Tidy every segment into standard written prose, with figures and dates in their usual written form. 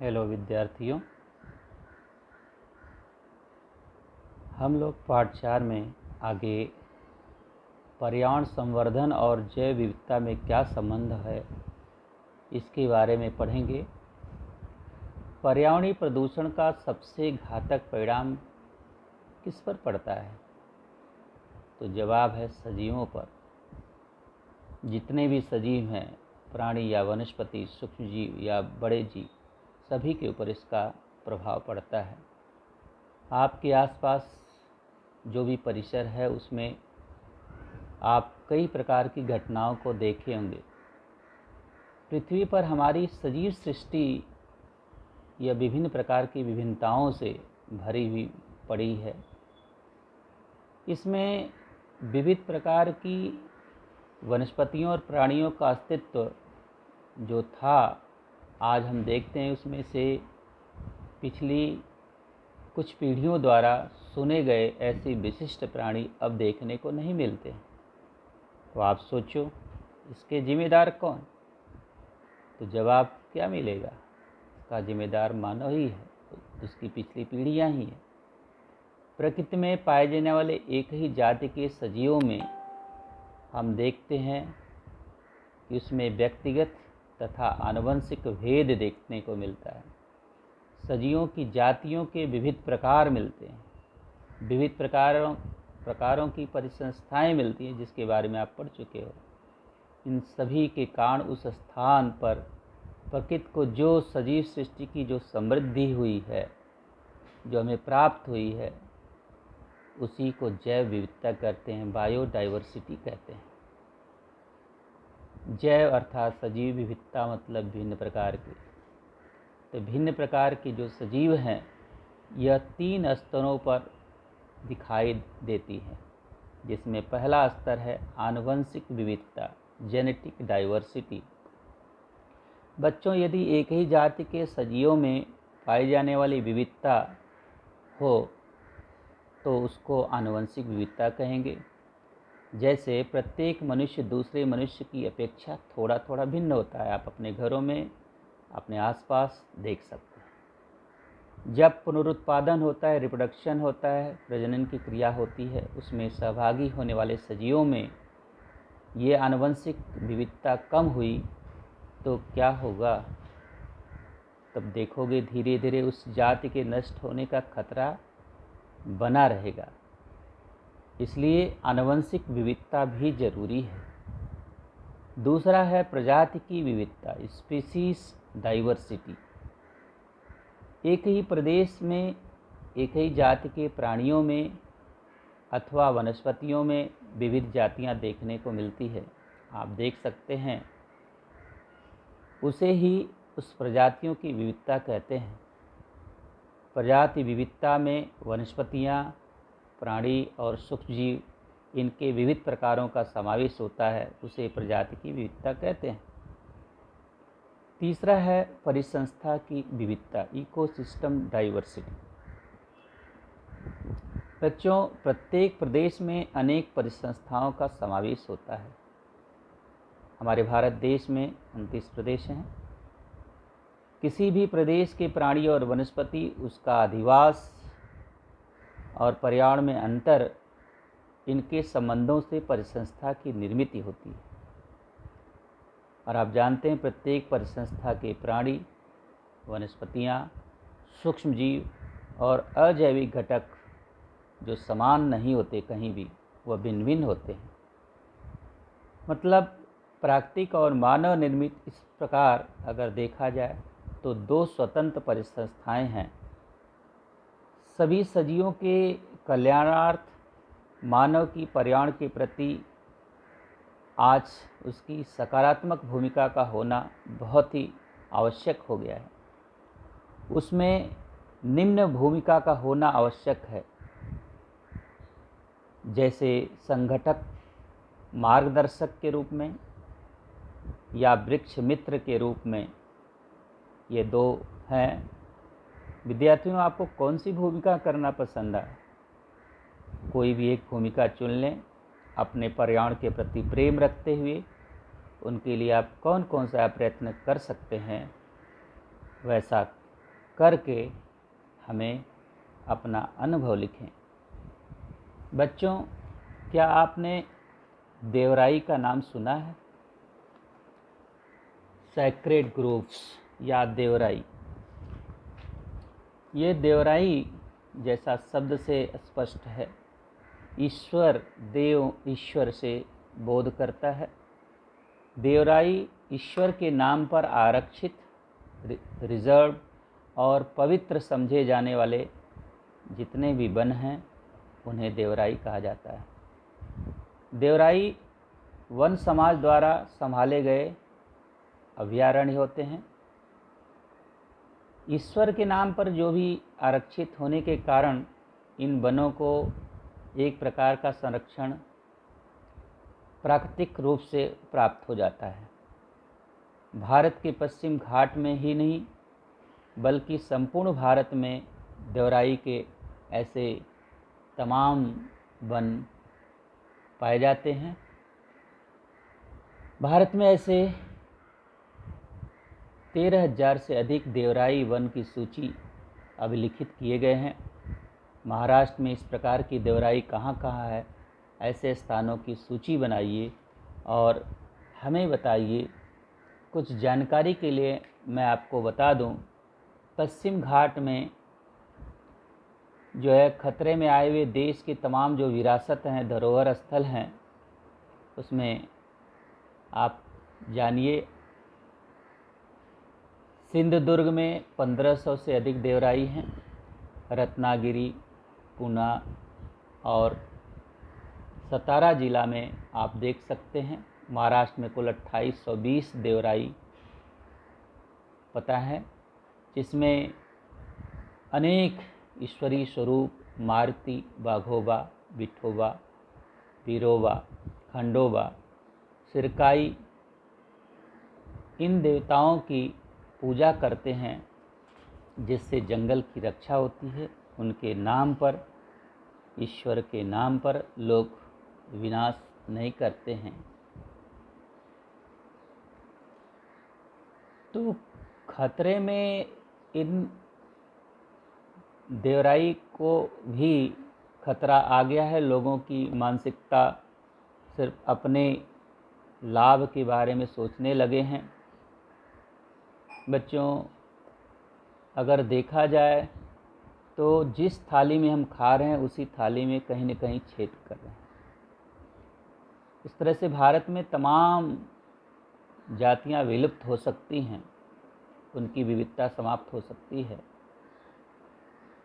Hello विद्यार्थियों, हम लोग पाठ 4 में आगे पर्यावरण संवर्धन और जैव विविधता में क्या संबंध है इसके बारे में पढ़ेंगे। पर्यावरणीय प्रदूषण का सबसे घातक परिणाम किस पर पड़ता है? तो जवाब है सजीवों पर। जितने भी सजीव हैं, प्राणी या वनस्पति, सूक्ष्म जीव या बड़े जीव, सभी के ऊपर इसका प्रभाव पड़ता है। आपके आसपास जो भी परिसर है उसमें आप कई प्रकार की घटनाओं को देखे होंगे। पृथ्वी पर हमारी सजीव सृष्टि यह विभिन्न प्रकार की विभिन्नताओं से भरी हुई पड़ी है। इसमें विविध प्रकार की वनस्पतियों और प्राणियों का अस्तित्व जो था, आज हम देखते हैं उसमें से पिछली कुछ पीढ़ियों द्वारा सुने गए ऐसे विशिष्ट प्राणी अब देखने को नहीं मिलते हैं। तो आप सोचो, इसके जिम्मेदार कौन? तो जवाब क्या मिलेगा? इसका जिम्मेदार मानव ही है, तो इसकी पिछली पीढ़ियां ही हैं। प्रकृति में पाए जाने वाले एक ही जाति के सजीवों में हम देखते हैं कि उसमें व्यक्तिगत तथा आनुवंशिक भेद देखने को मिलता है। सजीवों की जातियों के विविध प्रकार मिलते हैं, विविध प्रकारों की परिसंस्थाएं मिलती हैं, जिसके बारे में आप पढ़ चुके हो। इन सभी के कारण उस स्थान पर प्रकृति को जो सजीव सृष्टि की जो समृद्धि हुई है, जो हमें प्राप्त हुई है, उसी को जैव विविधता कहते हैं, बायोडाइवर्सिटी कहते हैं। जैव अर्थात सजीव, विविधता मतलब भिन्न प्रकार की। तो भिन्न प्रकार के जो सजीव हैं, यह 3 स्तरों पर दिखाई देती हैं, जिसमें पहला स्तर है आनुवंशिक विविधता, जेनेटिक डाइवर्सिटी। बच्चों, यदि एक ही जाति के सजीवों में पाई जाने वाली विविधता हो तो उसको आनुवंशिक विविधता कहेंगे। जैसे प्रत्येक मनुष्य दूसरे मनुष्य की अपेक्षा थोड़ा थोड़ा भिन्न होता है। आप अपने घरों में, अपने आसपास देख सकते हैं। जब पुनरुत्पादन होता है, रिप्रोडक्शन होता है, प्रजनन की क्रिया होती है, उसमें सहभागी होने वाले सजीवों में ये आनुवंशिक विविधता कम हुई तो क्या होगा? तब देखोगे धीरे धीरे उस जाति के नष्ट होने का खतरा बना रहेगा। इसलिए आनुवंशिक विविधता भी जरूरी है। दूसरा है प्रजाति की विविधता, स्पीसीज डाइवर्सिटी। एक ही प्रदेश में एक ही जाति के प्राणियों में अथवा वनस्पतियों में विविध जातियां देखने को मिलती है। आप देख सकते हैं, उसे ही उस प्रजातियों की विविधता कहते हैं। प्रजाति विविधता में वनस्पतियां, प्राणी और सूक्ष्मजीव, इनके विविध प्रकारों का समावेश होता है, उसे प्रजाति की विविधता कहते हैं। तीसरा है परिसंस्था की विविधता, इकोसिस्टम डाइवर्सिटी। बच्चों, प्रत्येक प्रदेश में अनेक परिसंस्थाओं का समावेश होता है। हमारे भारत देश में 29 प्रदेश हैं। किसी भी प्रदेश के प्राणी और वनस्पति, उसका अधिवास और पर्यावरण में अंतर, इनके संबंधों से परिसंस्था की निर्मित होती है। और आप जानते हैं, प्रत्येक परिसंस्था के प्राणी, वनस्पतियां, सूक्ष्म जीव और अजैविक घटक जो समान नहीं होते कहीं भी, वह भिन्न भिन्न होते हैं। मतलब प्राकृतिक और मानव निर्मित इस प्रकार अगर देखा जाए तो 2 स्वतंत्र परिसंस्थाएं हैं। सभी सजीवों के कल्याणार्थ मानव की पर्यावरण के प्रति आज उसकी सकारात्मक भूमिका का होना बहुत ही आवश्यक हो गया है। उसमें निम्न भूमिका का होना आवश्यक है, जैसे संगठक, मार्गदर्शक के रूप में या वृक्ष मित्र के रूप में। ये 2 हैं। विद्यार्थियों, आपको कौन सी भूमिका करना पसंद है? कोई भी एक भूमिका चुन लें। अपने पर्यावरण के प्रति प्रेम रखते हुए उनके लिए आप कौन कौन सा प्रयत्न कर सकते हैं, वैसा करके हमें अपना अनुभव लिखें। बच्चों, क्या आपने देवराई का नाम सुना है? सैक्रेड ग्रोव्स या देवराई। ये देवराई जैसा शब्द से स्पष्ट है, ईश्वर, देव ईश्वर से बोध करता है। देवराई ईश्वर के नाम पर आरक्षित, रिजर्व और पवित्र समझे जाने वाले जितने भी वन हैं उन्हें देवराई कहा जाता है। देवराई वन समाज द्वारा संभाले गए अभयारण्य होते हैं। ईश्वर के नाम पर जो भी आरक्षित होने के कारण इन वनों को एक प्रकार का संरक्षण प्राकृतिक रूप से प्राप्त हो जाता है। भारत के पश्चिम घाट में ही नहीं बल्कि संपूर्ण भारत में देवराई के ऐसे तमाम वन पाए जाते हैं। भारत में ऐसे 13,000 से अधिक देवराई वन की सूची अभिलिखित किए गए हैं। महाराष्ट्र में इस प्रकार की देवराई कहाँ कहाँ है, ऐसे स्थानों की सूची बनाइए और हमें बताइए। कुछ जानकारी के लिए मैं आपको बता दूं, पश्चिम घाट में जो है खतरे में आए हुए देश की तमाम जो विरासत हैं, धरोहर स्थल हैं, उसमें आप जानिए सिंधुदुर्ग में 1500 से अधिक देवराई हैं। रत्नागिरी, पूना और सतारा जिला में आप देख सकते हैं। महाराष्ट्र में कुल 2820 देवराई पता है, जिसमें अनेक ईश्वरीय स्वरूप मारुति, वाघोबा, विठोबा, वीरोबा, खंडोबा, सिरकाई इन देवताओं की पूजा करते हैं, जिससे जंगल की रक्षा होती है। उनके नाम पर, ईश्वर के नाम पर लोग विनाश नहीं करते हैं। तो खतरे में इन देवराई को भी खतरा आ गया है। लोगों की मानसिकता सिर्फ अपने लाभ के बारे में सोचने लगे हैं। बच्चों, अगर देखा जाए तो जिस थाली में हम खा रहे हैं उसी थाली में कहीं न कहीं छेद कर रहे हैं। इस तरह से भारत में तमाम जातियां विलुप्त हो सकती हैं, उनकी विविधता समाप्त हो सकती है,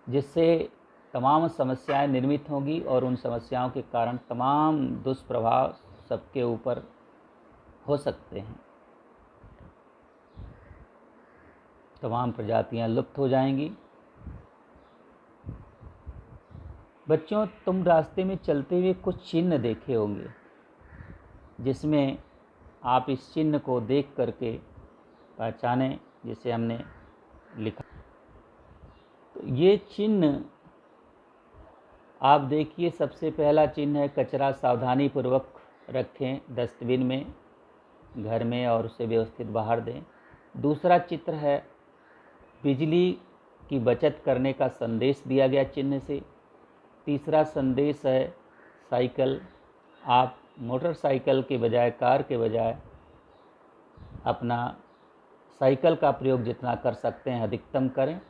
जिससे तमाम समस्याएं निर्मित होंगी और उन समस्याओं के कारण तमाम दुष्प्रभाव सबके ऊपर हो सकते हैं। तमाम प्रजातियां लुप्त हो जाएंगी। बच्चों, तुम रास्ते में चलते हुए कुछ चिन्ह देखे होंगे, जिसमें आप इस चिन्ह को देख करके पहचानें, जिसे हमने लिखा। तो ये चिन्ह आप देखिए। सबसे पहला चिन्ह है कचरा सावधानी पूर्वक रखें डस्टबिन में, घर में, और उसे व्यवस्थित बाहर दें। दूसरा चित्र है बिजली की बचत करने का संदेश दिया गया चिन्ह से। तीसरा संदेश है साइकिल, आप मोटरसाइकिल के बजाय, कार के बजाय अपना साइकिल का प्रयोग जितना कर सकते हैं अधिकतम करें,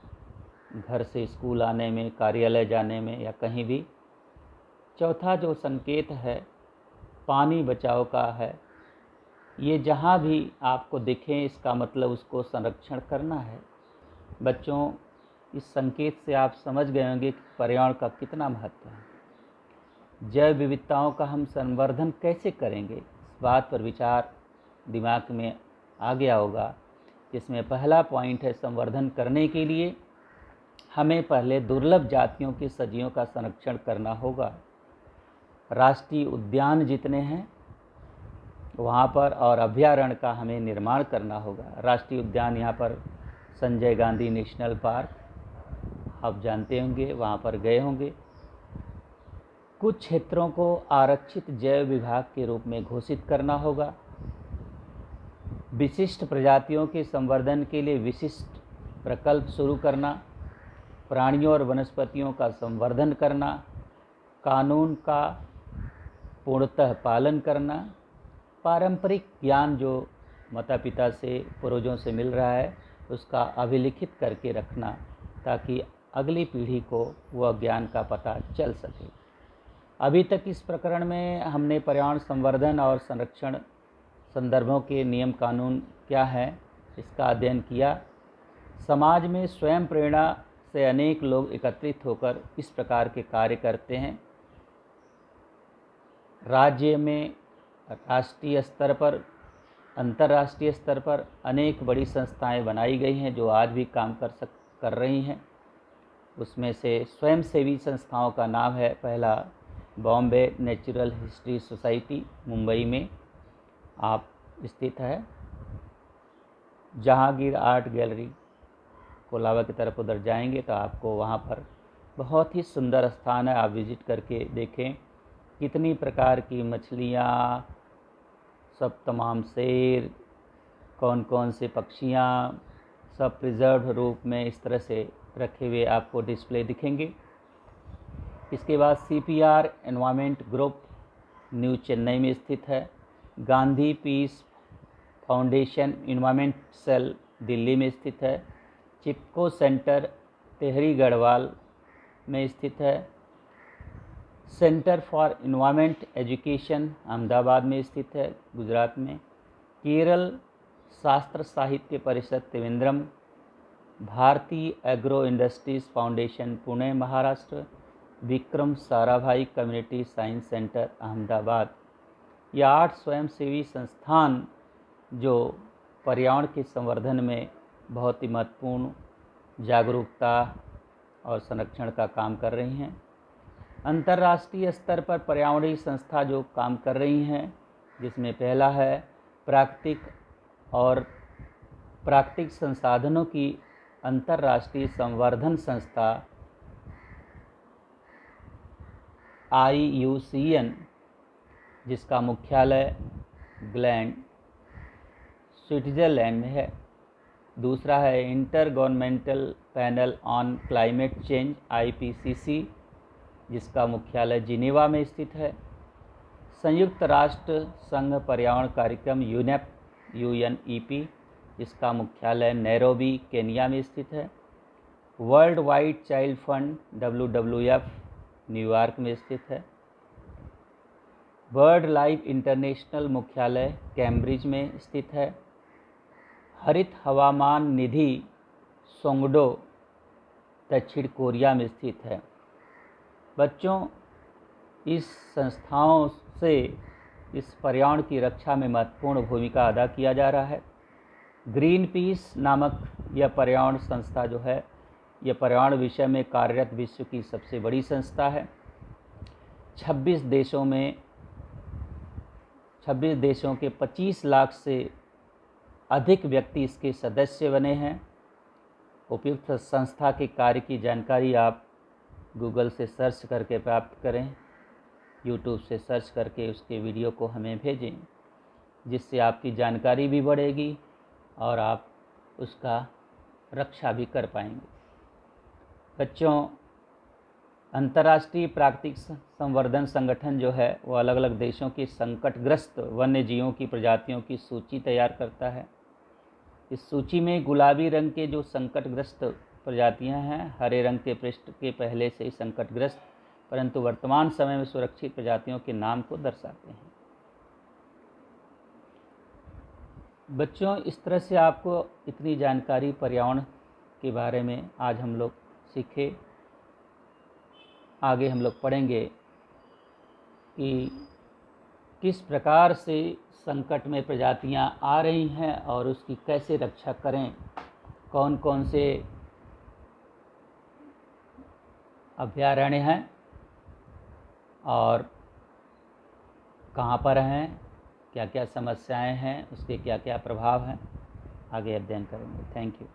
घर से स्कूल आने में, कार्यालय जाने में या कहीं भी। चौथा जो संकेत है पानी बचाव का है। ये जहाँ भी आपको दिखें, इसका मतलब उसको संरक्षण करना है। बच्चों, इस संकेत से आप समझ गए होंगे कि पर्यावरण का कितना महत्व है। जैव विविधताओं का हम संवर्धन कैसे करेंगे, इस बात पर विचार दिमाग में आ गया होगा, जिसमें पहला पॉइंट है संवर्धन करने के लिए हमें पहले दुर्लभ जातियों के सजीवों का संरक्षण करना होगा। राष्ट्रीय उद्यान जितने हैं वहाँ पर और अभयारण्य का हमें निर्माण करना होगा। राष्ट्रीय उद्यान यहाँ पर संजय गांधी नेशनल पार्क आप जानते होंगे, वहाँ पर गए होंगे। कुछ क्षेत्रों को आरक्षित जैव विभाग के रूप में घोषित करना होगा। विशिष्ट प्रजातियों के संवर्धन के लिए विशिष्ट प्रकल्प शुरू करना, प्राणियों और वनस्पतियों का संवर्धन करना, कानून का पूर्णतः पालन करना, पारंपरिक ज्ञान जो माता पिता से पूर्वजों से मिल रहा है उसका अभिलिखित करके रखना, ताकि अगली पीढ़ी को वह ज्ञान का पता चल सके। अभी तक इस प्रकरण में हमने पर्यावरण संवर्धन और संरक्षण संदर्भों के नियम कानून क्या है इसका अध्ययन किया। समाज में स्वयं प्रेरणा से अनेक लोग एकत्रित होकर इस प्रकार के कार्य करते हैं। राज्य में, राष्ट्रीय स्तर पर, अंतर्राष्ट्रीय स्तर पर अनेक बड़ी संस्थाएं बनाई गई हैं जो आज भी काम कर रही हैं। उसमें से स्वयंसेवी संस्थाओं का नाम है, पहला Bombay natural history society Mumbai में आप स्थित है। जहांगीर आर्ट गैलरी कोलाबा की तरफ उधर जाएंगे तो आपको वहाँ पर बहुत ही सुंदर स्थान है, आप विजिट करके देखें कितनी प्रकार की मछलियाँ, सब तमाम शेर, कौन कौन से पक्षियाँ, सब प्रिजर्व रूप में इस तरह से रखे हुए आपको डिस्प्ले दिखेंगे। इसके बाद CPR environment group new Chennai में स्थित है। Gandhi peace foundation environment cell Delhi में स्थित है। चिपको सेंटर तेहरी गढ़वाल में स्थित है। Centre for environment education Ahmedabad में स्थित है, गुजरात में। केरल शास्त्र साहित्य परिषद त्रिवेंद्रम। भारतीय agro industries foundation Pune Maharashtra. Vikram Sarabhai community science centre Ahmedabad. ये 8 स्वयंसेवी संस्थान जो पर्यावरण के संवर्धन में बहुत ही महत्वपूर्ण जागरूकता और संरक्षण का काम कर रही हैं। अंतर्राष्ट्रीय स्तर पर पर्यावरणीय संस्था जो काम कर रही हैं, जिसमें पहला है प्राकृतिक संसाधनों की अंतर्राष्ट्रीय संवर्धन संस्था IUCN, जिसका मुख्यालय ग्लैंड स्विट्जरलैंड में है। दूसरा है inter governmental panel on climate change IPCC, जिसका मुख्यालय जिनेवा में स्थित है। संयुक्त राष्ट्र संघ पर्यावरण कार्यक्रम UNEP, जिसका मुख्यालय नैरोबी केनिया में स्थित है। World wide child fund WWF New York में स्थित है। बर्ड लाइफ इंटरनेशनल मुख्यालय कैम्ब्रिज में स्थित है। हरित हवामान निधि सोंगडो दक्षिण कोरिया में स्थित है। बच्चों, इस संस्थाओं से इस पर्यावरण की रक्षा में महत्वपूर्ण भूमिका अदा किया जा रहा है। ग्रीन पीस नामक यह पर्यावरण संस्था जो है, यह पर्यावरण विषय में कार्यरत विश्व की सबसे बड़ी संस्था है। 26 देशों के 25 लाख से अधिक व्यक्ति इसके सदस्य बने हैं। उपयुक्त संस्था के कार्य की जानकारी आप गूगल से सर्च करके प्राप्त करें, यूट्यूब से सर्च करके उसके वीडियो को हमें भेजें, जिससे आपकी जानकारी भी बढ़ेगी और आप उसका रक्षा भी कर पाएंगे। बच्चों, अंतर्राष्ट्रीय प्राकृतिक संवर्धन संगठन जो है वो अलग अलग देशों की संकटग्रस्त वन्य जीवों की प्रजातियों की सूची तैयार करता है। इस सूची में गुलाबी रंग के जो संकटग्रस्त प्रजातियां हैं, हरे रंग के पृष्ठ के पहले से ही संकटग्रस्त परंतु वर्तमान समय में सुरक्षित प्रजातियों के नाम को दर्शाते हैं। बच्चों, इस तरह से आपको इतनी जानकारी पर्यावरण के बारे में आज हम लोग सीखे। आगे हम लोग पढ़ेंगे कि किस प्रकार से संकट में प्रजातियां आ रही हैं और उसकी कैसे रक्षा करें, कौन कौन से अभयारण्य हैं और कहाँ पर हैं, क्या क्या समस्याएं हैं, उसके क्या क्या प्रभाव हैं, आगे अध्ययन करेंगे। Thank you.